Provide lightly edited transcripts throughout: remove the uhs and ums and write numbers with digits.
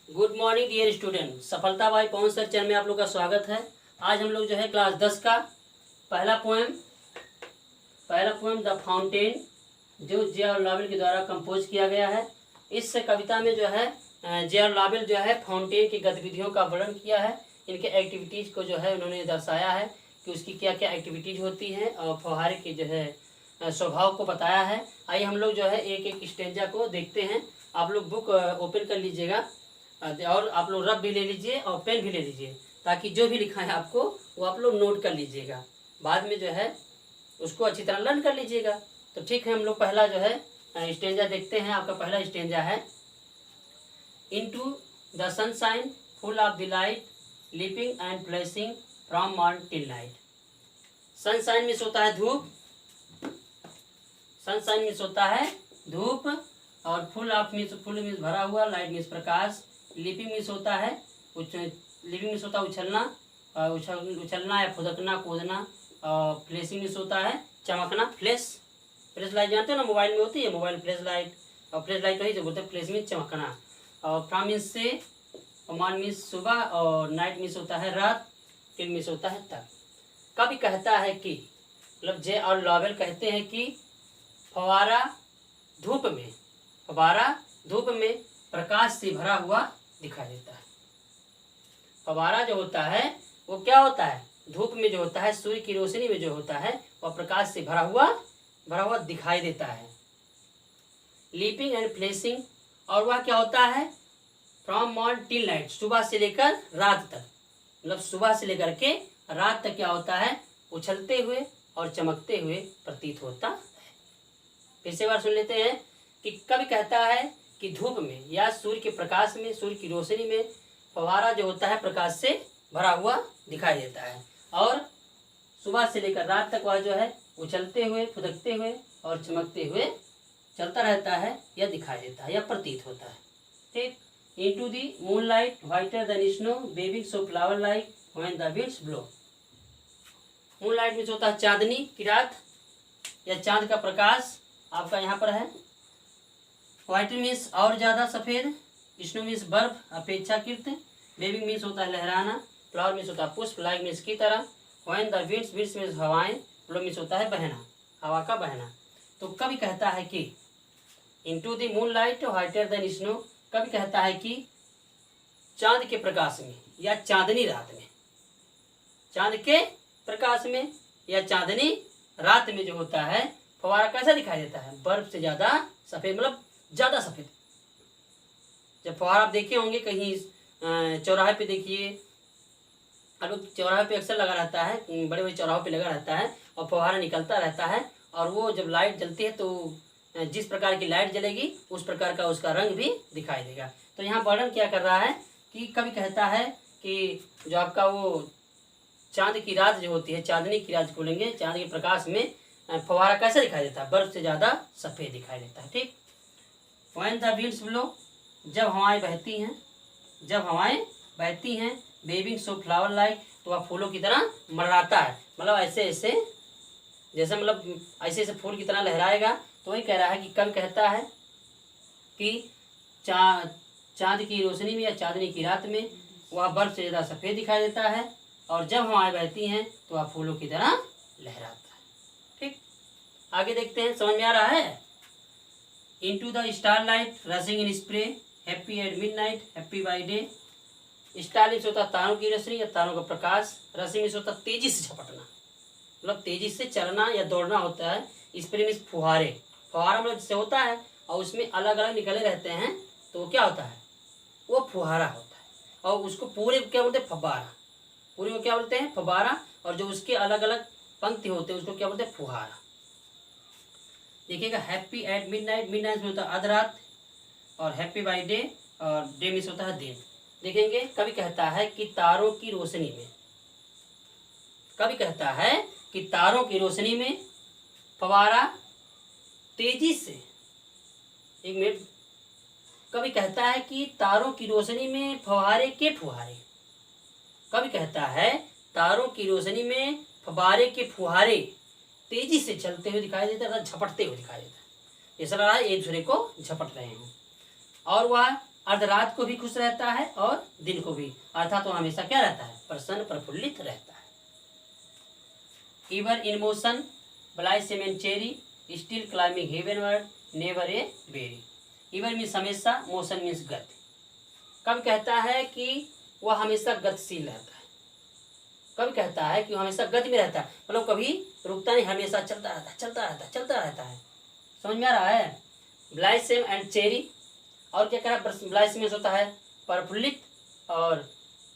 Good morning dear student. सफलता भाई पवन sir channel में आप लोग का स्वागत है। आज हम लोग जो है क्लास 10 का पहला पोएम द फाउंटेन जो जे.आर. लॉवेल के द्वारा कंपोज किया गया है। इस कविता में जो है जे.आर. लॉवेल जो है फाउंटेन की गतिविधियों का वर्णन किया है। इनके एक्टिविटीज़ को जो है उन्होंने दर्शाया है कि उसकी क्या क्या एक्टिविटीज़ होती हैं और फव्वारे के जो है स्वभाव को बताया है। आइए हम लोग जो है एक एक स्टेंजा को देखते हैं। आप लोग बुक ओपन कर लीजिएगा और आप लोग रब भी ले लीजिए और पेन भी ले लीजिए ताकि जो भी लिखा है आपको वो आप लोग नोट कर लीजिएगा। बाद में जो है उसको अच्छी तरह लर्न कर लीजिएगा। तो ठीक है, हम लोग पहला जो है स्टेंजा देखते हैं। आपका पहला स्टेंजा है into the sunshine full of the light leaping and flashing from morning till night. Sunshine means होता है धूप, सनशाइन मीन्स होता है धूप, और फुल ऑफ मीन्स भरा हुआ, लाइट मीन्स प्रकाश, लिपिंग मीन्स होता है लिपिंग मीन्स होता है उछलना, उछलना या फुदकना कूदना, और फ्लैशिंग मीन्स होता है चमकना। फ्लैश लाइट जानते हो ना, मोबाइल में होती है मोबाइल फ्लैश लाइट, और फ्लैश लाइट वही जो बोलते हैं फ्लैश मीन्स चमकना। और फ्रॉम मीन्स से, और मॉर्निंग मीन्स सुबह, और नाइट मीन्स होता है रात, टिल मीन्स होता है तक। कभी कहता है कि मतलब जे.आर. लॉवेल कहते हैं कि फव्वारा धूप में प्रकाश से भरा हुआ दिखाई देता है। फव्वारा जो होता है वो क्या होता है, धूप में जो होता है, सूर्य की रोशनी में जो होता है वह प्रकाश से भरा हुआ दिखाई देता है। लीपिंग एंड फ्लैशिंग, और वह क्या होता है फ्रॉम मॉर्निंग टिल नाइट, सुबह से लेकर रात तक, मतलब सुबह से लेकर के रात तक क्या होता है, उछलते हुए और चमकते हुए प्रतीत होता है। फिर से बार सुन लेते हैं कि कभी कहता है कि धूप में या सूर्य के प्रकाश में, सूर्य की रोशनी में फव्वारा जो होता है प्रकाश से भरा हुआ दिखाई देता है, और सुबह से लेकर रात तक वह जो है उछलते हुए, फुदकते हुए और चमकते हुए चलता रहता है या दिखाई देता है या प्रतीत होता है। ठीक। Into the moonlight whiter than snow waving so flower like when the winds blow. Moonlight में होता है चांदनी की रात या चांद का प्रकाश आपका यहाँ पर है। व्हाइट मीन्स और ज़्यादा सफ़ेद, स्नो मीन्स बर्फ अपेक्षाकृत, बेबिंग मीन्स होता है लहराना, फ्लावर मीन्स होता है पुष्प, लाइक मीन्स की तरह, व्हेन द विंड्स मीन्स हवाएं, ब्लो मीन्स होता है बहना, हवा का बहना। तो कभी कहता है कि into the moon light whiter than snow, कभी कहता है कि चांद के प्रकाश में या चांदनी रात में, चांद के प्रकाश में या चांदनी रात में जो होता है फव्वारा कैसा दिखाई देता है, बर्फ से ज़्यादा सफ़ेद, मतलब ज़्यादा सफ़ेद। जब फव्वारा आप देखे होंगे कहीं चौराहे पे, देखिए अब लोग चौराहे पे अक्सर लगा रहता है, बड़े बड़े चौराहों पे लगा रहता है और फव्वारा निकलता रहता है, और वो जब लाइट जलती है तो जिस प्रकार की लाइट जलेगी उस प्रकार का उसका रंग भी दिखाई देगा। तो यहाँ वर्णन क्या कर रहा है कि कभी कहता है कि जो आपका वो चांद की रात जो होती है, चांदनी की रात बोलेंगे, चांद के प्रकाश में फव्वारा कैसे दिखाई देता है, बर्फ से ज़्यादा सफ़ेद दिखाई देता है। ठीक। व्हेन द विंड्स ब्लो, जब हवाएं बहती हैं, बेबिंग सो फ्लावर लाइक, तो वह फूलों की तरह मर्राता है, मतलब ऐसे ऐसे जैसे, मतलब ऐसे ऐसे फूल की तरह लहराएगा। तो वही कह रहा है कि कल कहता है कि चांद की रोशनी में या चांदनी की रात में वह बर्फ से ज़्यादा सफ़ेद दिखाई देता है, और जब हवाएं बहती हैं तो वह फूलों की तरह लहराता है। ठीक। आगे देखते हैं, समझ में आ रहा है। Into the star light rushing in spray happy at midnight happy by day. Star means होता है तारों की रोशनी या तारों का प्रकाश, रशिंग मीन्स होता है तेजी से झपटना, मतलब तेजी से चलना या दौड़ना होता है। स्प्रे मीन्स फुहारे, फुहारा मतलब जिससे होता है और उसमें अलग अलग निकले रहते हैं, तो वो क्या होता है, वो फुहारा होता है। और उसको पूरे क्या बोलते हैं, फव्वारा, पूरे को क्या बोलते हैं, फव्वारा, और जो उसके अलग अलग पंक्ति होते हैं उसको क्या बोलते हैं, फुहारा। देखिएगा, हैप्पी एट मिडनाइट, मिडनाइट में होता है आध रात, और हैप्पी बाय डे, और डे मीन्स होता है दिन। देखेंगे, कभी कहता है कि तारों की रोशनी में, कभी कहता है कि तारों की रोशनी में फव्वारा तेजी से, एक मिनट, कभी कहता है कि तारों की रोशनी में फव्वारे के फुहारे, कभी कहता है तारों की रोशनी में फव्वारे के फुहारे तेजी से चलते हुए दिखाई देता है, झपटते हुए दिखाई देता है, ऐसा लग रहा है एक दूसरे को झपट रहे हैं। और वह अर्धरात को भी खुश रहता है और दिन को भी, अर्थात वो हमेशा क्या रहता है, प्रसन्न प्रफुल्लित रहता है। Ever in motion, blithesome and cheery, still climbing heavenward, never aweary. Ever means हमेशा, मोशन मीन्स गति। कब कहता है कि वह हमेशा गतिशील रहता है, कब कहता है कि वह हमेशा गति में रहता है, मतलब कभी रुकता नहीं, हमेशा चलता रहता है, चलता रहता है, चलता रहता है। समझ में आ रहा है। ब्लाइसेम एंड चेरी, और क्या कह रहा है, ब्लाइसेम मीन्स होता है प्रफुल्लित, और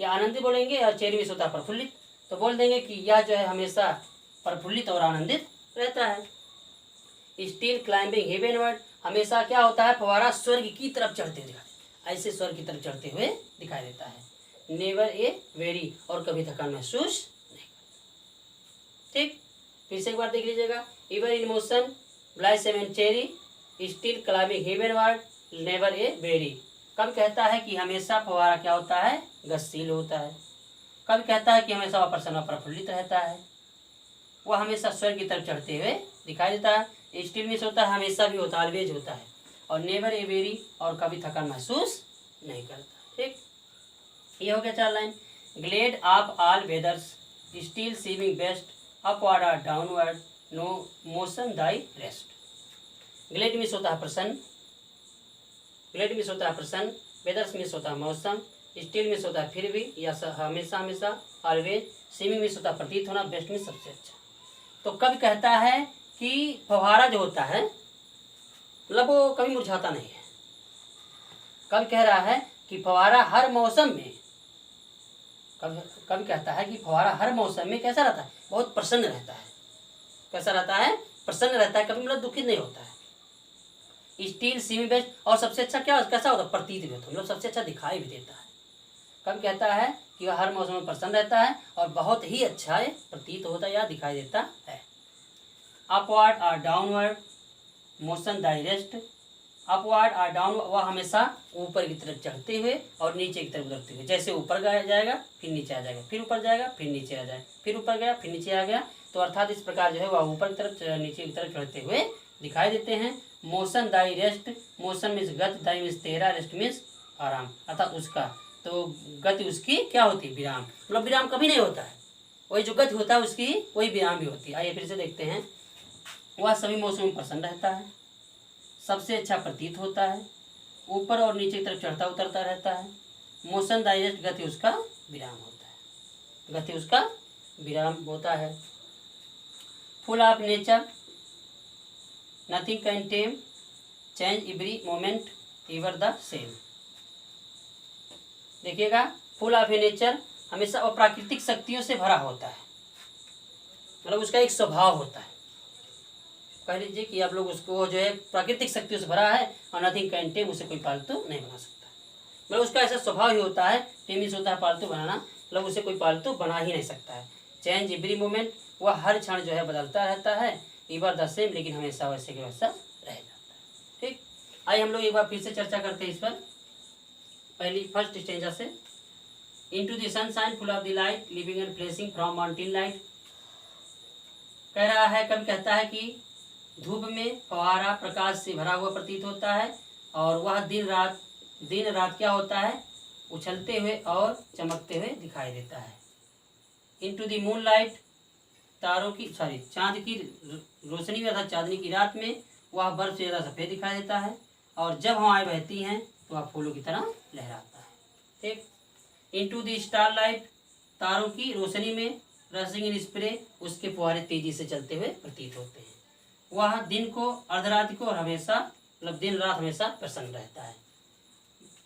या आनंदित बोलेंगे, और चेरी मीन्स होता है प्रफुल्लित। तो बोल देंगे कि यह जो है हमेशा प्रफुल्लित और आनंदित रहता है। स्टिल क्लाइंबिंग हेवनवर्ड, हमेशा क्या होता है, फवारा स्वर्ग की तरफ चढ़ते हुए दिखाई, ऐसे स्वर्ग की तरफ चढ़ते हुए दिखाई देता है। नेवर ए वेरी, और कभी थकान महसूस नहीं करता। ठीक, फिर से एक बार देख लीजिएगा। Ever in motion, blithesome and cheery, still climbing heavenward, never aweary. कब कहता है कि हमेशा फवारा क्या होता है, गतिशील होता है। कब कहता है कि हमेशा वह प्रसन्न प्रफुल्लित रहता है, वह हमेशा स्वर्ग की तरफ चढ़ते हुए दिखाई देता है। स्टिल मीन्स होता है हमेशा भी होता है, ऑलवेज होता है, और नेवर ए वेरी, और कभी थकान महसूस नहीं करता। ठीक, ये हो गया 4 लाइन। Glad of all weathers, still seeming best, upward और downward, no motion thy rest. Glad means होता है प्रसन्न, ग्लेड मीन्स होता है प्रसन्न, वेदर्स मीन्स होता है मौसम, स्टिल मीन्स होता है फिर भी या हमेशा हमेशा, ऑलवेज, सीमिंग मीन्स होता है प्रतीत होना, बेस्ट मीन्स सबसे अच्छा। तो कब कहता है कि फव्वारा जो होता है मतलब वो कभी मुरझाता नहीं है। कब कह रहा है कि फव्वारा हर मौसम में, कब कहता है कि फव्वारा हर मौसम में कैसा रहता है, बहुत प्रसन्न रहता है। कैसा रहता है, प्रसन्न रहता है, कभी मतलब दुखित नहीं होता है। स्टील सीमी बेस्ट, और सबसे अच्छा क्या कैसा होता है, प्रतीत भी होता है, मतलब सबसे अच्छा दिखाई भी देता है। कब कहता है कि वह हर मौसम में प्रसन्न रहता है और बहुत ही अच्छा प्रतीत होता है या दिखाई देता है। अपवर्ड और डाउनवर्ड मोशन डायरेक्ट, अपवर्ड और डाउन, वह हमेशा ऊपर की तरफ चढ़ते हुए और नीचे की तरफ उतरते हुए, जैसे ऊपर जाएगा फिर नीचे आ जाएगा, फिर ऊपर जाएगा फिर नीचे आ जाएगा, फिर ऊपर गया फिर नीचे आ गया। तो अर्थात इस प्रकार जो है वह ऊपर की तरफ नीचे की तरफ चढ़ते हुए दिखाई देते हैं। Motion thy rest, motion means गति, दाई मीन्स तेरा, रेस्ट मीन्स आराम, अर्थात उसका, तो गति उसकी क्या होती है, विराम, मतलब विराम कभी नहीं होता है, वही जो गति होता है उसकी वही विराम भी होती है। आइए फिर से देखते हैं। वह सभी मौसम में प्रसन्न रहता है, सबसे अच्छा प्रतीत होता है, ऊपर और नीचे की तरफ चढ़ता उतरता रहता है, मोशन डायरेक्ट, गति उसका विराम होता है, गति उसका विराम होता है। Full of nature, nothing can time, change every moment, ever the same. देखिएगा, फुल ऑफ नेचर, हमेशा अप्राकृतिक शक्तियों से भरा होता है, मतलब उसका एक स्वभाव होता है। कह लीजिए कि आप लोग उसको जो है प्राकृतिक शक्तियों से भरा है, और नथिंग कैन टेम, उसे कोई पालतू नहीं बना सकता, मतलब उसका ऐसा स्वभाव ही होता है, टेमिस होता है पालतू बनाना, मतलब उसे कोई पालतू बना ही नहीं सकता है। चेंज एवरी मोमेंट, वह हर क्षण जो है बदलता रहता है, एवर द सेम, लेकिन हमेशा वैसे के वैसा रह जाता है। ठीक, आइए हम लोग एक बार फिर से चर्चा करते हैं इस पर, पहली फर्स्ट स्टेंजा से। Into the sunshine full of the light, living and flashing from mountain light. कह रहा है, कब कहता है कि धूप में फव्वारा प्रकाश से भरा हुआ प्रतीत होता है, और वह दिन रात क्या होता है, उछलते हुए और चमकते हुए दिखाई देता है। इनटू द मून लाइट, तारों की चांद की रोशनी में अर्थात चांदनी की रात में वह बर्फ से ज़्यादा सफ़ेद दिखाई देता है, और जब हवाएं बहती हैं तो वह फूलों की तरह लहराता है। ठीक, इनटू द स्टार लाइट, तारों की रोशनी में रसिंग इन स्प्रे, उसके फुहारे तेजी से चलते हुए प्रतीत होते हैं। वह दिन को, अर्धरात्रि को, और हमेशा मतलब दिन रात हमेशा प्रसन्न रहता है।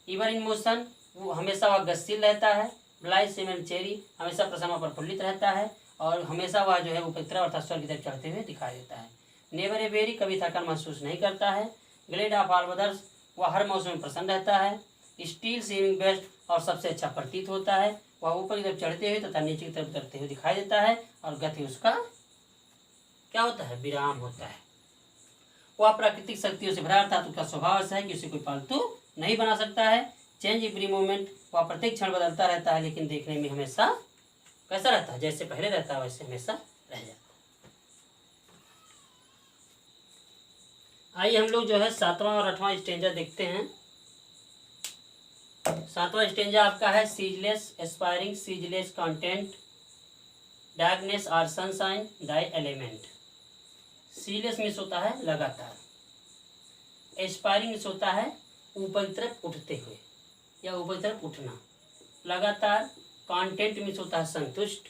इवन इन मोशन, वो हमेशा वह गतिशील रहता है। ब्लाइट सीमेंट चेरी, हमेशा प्रसन्न प्रफुल्लित रहता है, और हमेशा वह जो है ऊपर तरफ अर्थात स्वर्ग की तरफ चढ़ते हुए दिखाई देता है। नेवर ए वेरी, कभी थकान महसूस नहीं करता है। ग्लेड ऑफ ऑल वेदर्स, वह हर मौसम में प्रसन्न रहता है। स्टील सीमिंग बेस्ट, और सबसे अच्छा प्रतीत होता है, वह ऊपर की तरफ चढ़ते हुए तथा नीचे की तरफ उतरते हुए दिखाई देता है, और गति उसका क्या होता है, विराम होता है। वह प्राकृतिक शक्तियों से भरा, अर्थात उसका स्वभाव ऐसा है कि उसे कोई पालतू नहीं बना सकता है। चेंज एवरी मोमेंट, वह प्रत्येक क्षण बदलता रहता है, लेकिन देखने में हमेशा कैसा रहता है, जैसे पहले रहता है वैसे हमेशा रह जाता है। आइए हम लोग जो है 7वां और 8वां स्टेंजा देखते हैं। सातवां स्टेंजा आपका है ceaseless aspiring ceaseless content darkness और सनशाइन दाई एलिमेंट। सीजलेस मीन्स होता है लगातार, एस्पायरिंग मीन्स होता है ऊपर की तरफ उठते हुए या ऊपर की तरफ उठना, लगातार कंटेंट मीन्स होता है संतुष्ट,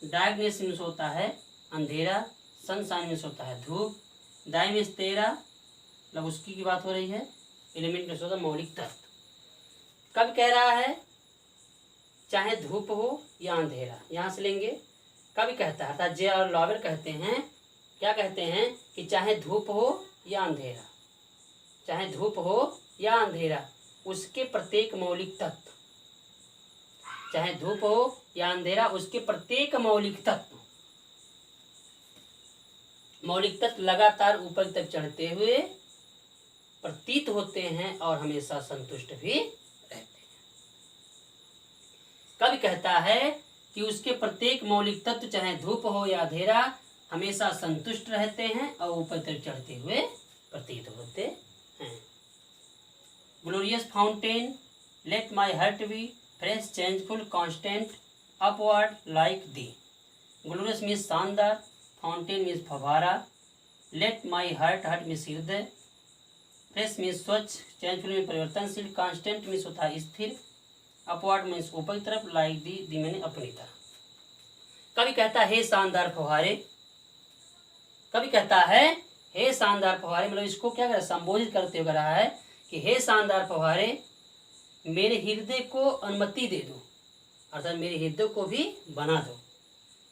डार्कनेस मीन्स होता है अंधेरा, सनशाइन मीन्स होता है धूप, दाई मीन्स तेरा मतलब उसकी की बात हो रही है, एलिमेंट मीन्स होता है मौलिक तत्व। कब कह रहा है चाहे धूप हो या अंधेरा, यहाँ से लेंगे। कभी कहता है अर्थात जे और लॉवेल कहते हैं, क्या कहते हैं कि चाहे धूप हो या अंधेरा, चाहे धूप हो या अंधेरा उसके प्रत्येक मौलिक तत्व, चाहे धूप हो या अंधेरा उसके प्रत्येक मौलिक तत्व, मौलिक तत्व लगातार ऊपर की तरफ चढ़ते हुए प्रतीत होते हैं और हमेशा संतुष्ट भी रहते हैं। कवि कहता है कि उसके प्रत्येक मौलिक तत्व चाहे धूप हो या अंधेरा हमेशा संतुष्ट रहते हैं और ऊपर तरफ चढ़ते हुए प्रतीत होते हैं। Glorious fountain let my heart be fresh changeful constant upward like thee. Glorious means शानदार, फाउंटेन मीन्स फव्वारा, let my heart heart means हृदय, फ्रेश मीन्स स्वच्छ, चेंजफुल में परिवर्तनशील, कांस्टेंट मीन्स होता है स्थिर, अपवर्ड मीन्स ऊपर की तरफ, लाइक दी मैंने अपनी तरह। कभी कहता है हे शानदार फव्वारे, कभी कहता है हे शानदार फव्वारे, मतलब इसको क्या कर रहा है संबोधित करते हुए रहा है कि हे शानदार फव्वारे मेरे हृदय को अनुमति दे दो, अर्थात मेरे हृदय को भी बना दो।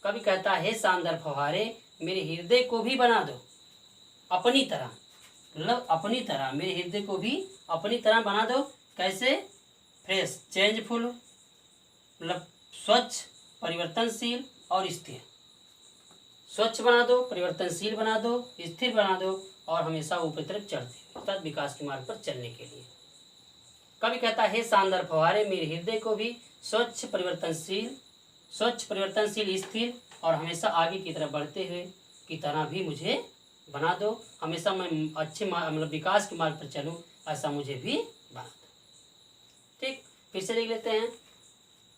कभी कहता है हे शानदार फव्वारे मेरे हृदय को भी बना दो अपनी तरह, मतलब अपनी तरह मेरे हृदय को भी अपनी तरह बना दो। कैसे? फ्रेश चेंजफुल मतलब स्वच्छ, परिवर्तनशील और स्थिर, स्वच्छ बना दो, परिवर्तनशील बना दो, स्थिर बना दो और हमेशा ऊपर तरफ चढ़ते अर्थात विकास के मार्ग पर चलने के लिए। कभी कहता है शानदार फव्वारे मेरे हृदय को भी स्वच्छ परिवर्तनशील, स्थिर और हमेशा आगे की तरफ बढ़ते हुए की तरह भी मुझे बना दो, हमेशा मैं अच्छे मतलब विकास के मार्ग पर चलूं ऐसा मुझे भी बना दो। ठीक, फिर से देख लेते हैं।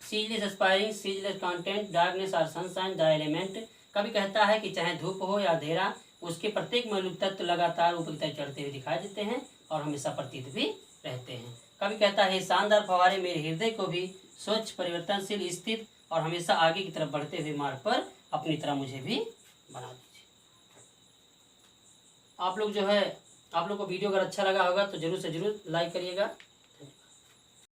Ceaseless aspiring ceaseless content darkness और सनशाइन द एलिमेंट। कभी कहता है कि चाहे धूप हो या अंधेरा उसके प्रत्येक मौलिक तत्व लगातार ऊपर की तरफ चढ़ते हुए दिखाई देते हैं और हमेशा प्रतीत भी रहते हैं। कभी कहता है शानदार फव्वारे मेरे हृदय को भी स्वच्छ, परिवर्तनशील, स्थिर और हमेशा आगे की तरफ बढ़ते हुए मार्ग पर अपनी तरह मुझे भी बना दीजिए। आप लोग जो है, आप लोग को वीडियो अगर अच्छा लगा होगा तो जरूर से जरूर लाइक करिएगा।